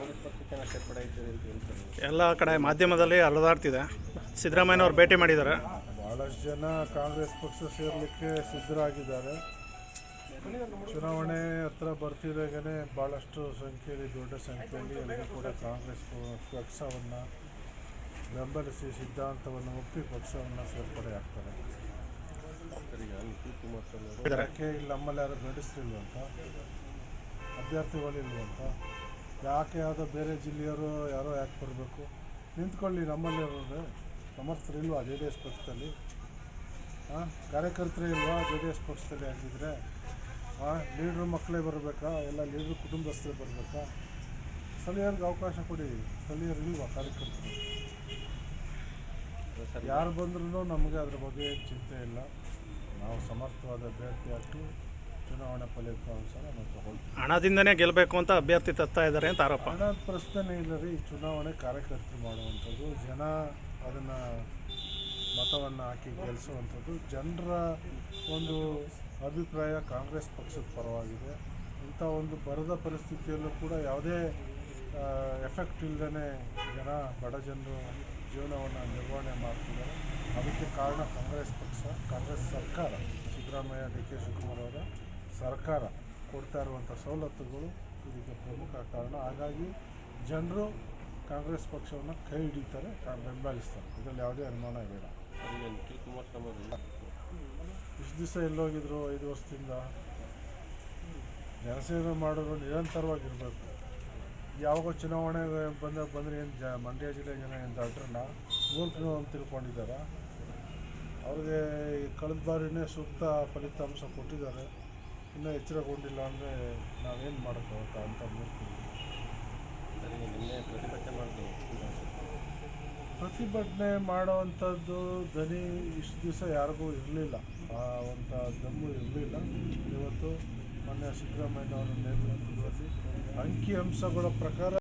ಕಾಂಗ್ರೆಸ್ ಪಕ್ಷಕ್ಕೆ ಸೇರ್ಪಡೆ ಆಯ್ತದೆ ಅಂತ ಹೇಳ್ತಾರೆ. ಎಲ್ಲ ಕಡೆ ಮಾಧ್ಯಮದಲ್ಲಿ ಹರಿದಾಡ್ತಿದೆ. ಸಿದ್ದರಾಮಯ್ಯನವ್ರು ಭೇಟಿ ಮಾಡಿದ್ದಾರೆ. ಭಾಳಷ್ಟು ಜನ ಕಾಂಗ್ರೆಸ್ ಪಕ್ಷ ಸೇರಲಿಕ್ಕೆ ಸಿದ್ಧರಾಗಿದ್ದಾರೆ. ಚುನಾವಣೆ ಹತ್ರ ಬರ್ತಿದ್ದಾಗಲೇ ಭಾಳಷ್ಟು ಸಂಖ್ಯೆಯಲ್ಲಿ ದೊಡ್ಡ ಸಂಖ್ಯೆಯಲ್ಲಿ ಎಲ್ಲರೂ ಕೂಡ ಕಾಂಗ್ರೆಸ್ ಪಕ್ಷವನ್ನು ಬೆಂಬಲಿಸಿ ಸಿದ್ಧಾಂತವನ್ನು ಒಪ್ಪಿ ಪಕ್ಷವನ್ನು ಸೇರ್ಪಡೆ ಆಗ್ತಾರೆ. ಯಾಕೆ ಇಲ್ಲಿ ನಮ್ಮಲ್ಲಿ ಯಾರು ನಡೆಸ್ತಿಲ್ವಂತ, ಅಭ್ಯರ್ಥಿಗಳಿಲ್ವಂತ, ಯಾಕೆ ಯಾವುದೋ ಬೇರೆ ಜಿಲ್ಲೆಯವರು ಯಾರೋ ಯಾಕೆ ಬರಬೇಕು? ನಿಂತ್ಕೊಳ್ಳಿ, ನಮ್ಮಲ್ಲಿ ಸಮರ್ಥರು ಇಲ್ವಾ ಜೆ ಡಿ ಎಸ್ ಪಕ್ಷದಲ್ಲಿ? ಕಾರ್ಯಕರ್ತರೇ ಇಲ್ವಾ ಜೆ ಡಿ ಎಸ್ ಪಕ್ಷದಲ್ಲಿ? ಆಗಿದ್ದರೆ ಲೀಡ್ರ್ ಮಕ್ಕಳೇ ಬರಬೇಕಾ? ಎಲ್ಲ ಲೀಡ್ರ್ ಕುಟುಂಬಸ್ಥರೇ ಬರಬೇಕಾ? ಸ್ಥಳೀಯರಿಗೆ ಅವಕಾಶ ಕೊಡಿ. ಸ್ಥಳೀಯರು ಇಲ್ವಾ ಕಾರ್ಯಕರ್ತರು? ಯಾರು ಬಂದ್ರೂ ನಮಗೆ ಅದ್ರ ಬಗ್ಗೆ ಚಿಂತೆ ಇಲ್ಲ. ನಾವು ಸಮರ್ಥವಾದ ಅಭ್ಯರ್ಥಿ ಹಾಕಿ ಚುನಾವಣಾ ಫಲಿತಾಂಶನ ನಾವು ತಗೊಳ್ತೀವಿ. ಹಣದಿಂದನೇ ಗೆಲ್ಲಬೇಕು ಅಂತ ಅಭ್ಯರ್ಥಿ ತರ್ತಾ ಇದ್ದಾರೆ ಅಂತ ಆರೋಪ. ಹಣದ ಪ್ರಶ್ನೆ ಇಲ್ಲ ರೀ. ಚುನಾವಣೆ ಕಾರ್ಯಕರ್ತರು ಮಾಡುವಂಥದ್ದು, ಜನ ಅದನ್ನು ಮತವನ್ನು ಹಾಕಿ ಗೆಲ್ಲಿಸುವಂಥದ್ದು. ಜನರ ಒಂದು ಅಭಿಪ್ರಾಯ ಕಾಂಗ್ರೆಸ್ ಪಕ್ಷದ ಪರವಾಗಿದೆ. ಇಂಥ ಒಂದು ಬರದ ಪರಿಸ್ಥಿತಿಯಲ್ಲೂ ಕೂಡ ಯಾವುದೇ ಎಫೆಕ್ಟ್ ಇಲ್ಲದೇ ಜನ, ಬಡ ಜನರು ಜೀವನವನ್ನು ನಿರ್ವಹಣೆ ಮಾಡ್ತಿದ್ದಾರೆ. ಅದಕ್ಕೆ ಕಾರಣ ಕಾಂಗ್ರೆಸ್ ಪಕ್ಷ, ಕಾಂಗ್ರೆಸ್ ಸರ್ಕಾರ, ಸಿದ್ದರಾಮಯ್ಯ, ಡಿ ಕೆ ಶಿವಕುಮಾರ್ ಅವರ ಸರ್ಕಾರ ಕೊಡ್ತಾ ಇರುವಂಥ ಸವಲತ್ತುಗಳು ಇದಕ್ಕೆ ಪ್ರಮುಖ ಕಾರಣ. ಹಾಗಾಗಿ ಜನರು ಕಾಂಗ್ರೆಸ್ ಪಕ್ಷವನ್ನು ಕೈ ಹಿಡಿತಾರೆ, ಬೆಂಬಲಿಸ್ತಾರೆ. ಇದರಲ್ಲಿ ಯಾವುದೇ ಅನುಮಾನ ಬೇಡ. ಇಷ್ಟು ದಿವಸ ಎಲ್ಲೋಗಿದ್ರು? 5 ವರ್ಷದಿಂದ ಜನಸೇವೆ ಮಾಡೋರು ನಿರಂತರವಾಗಿರಬೇಕು. ಯಾವಾಗ ಚುನಾವಣೆ ಬಂದರೆ ಏನು ಮಂಡ್ಯ ಜಿಲ್ಲೆ ಜನ ಏನು ದಡ್ರನ್ನ ಮೂರ್ಖರು ಅಂತ ತಿಳ್ಕೊಂಡಿದ್ದಾರೆ. ಅವ್ರಿಗೆ ಕಳೆದ ಬಾರಿನೇ ಸೂಕ್ತ ಫಲಿತಾಂಶ ಕೊಟ್ಟಿದ್ದಾರೆ. ಇನ್ನೂ ಎಚ್ಚರಗೊಂಡಿಲ್ಲ ಅಂದರೆ ನಾವೇನು ಮಾಡೋಕ್ಕಾಗುತ್ತೆ ಅಂತ ಮೂರ್ಖರು. ಪ್ರತಿಭಟನೆ ಮಾಡೋವಂಥದ್ದು ಧ್ವನಿ ಇಷ್ಟು ದಿವಸ ಯಾರಿಗೂ ಇರಲಿಲ್ಲ, ಆ ಒಂದು ದಮ್ಮು ಇರಲಿಲ್ಲ. ಇವತ್ತು ಮೊನ್ನೆ ಸಿದ್ದರಾಮಯ್ಯನವರ ನೇತೃತ್ವದಲ್ಲಿ ಅಂಕಿಅಂಶಗಳ ಪ್ರಕಾರ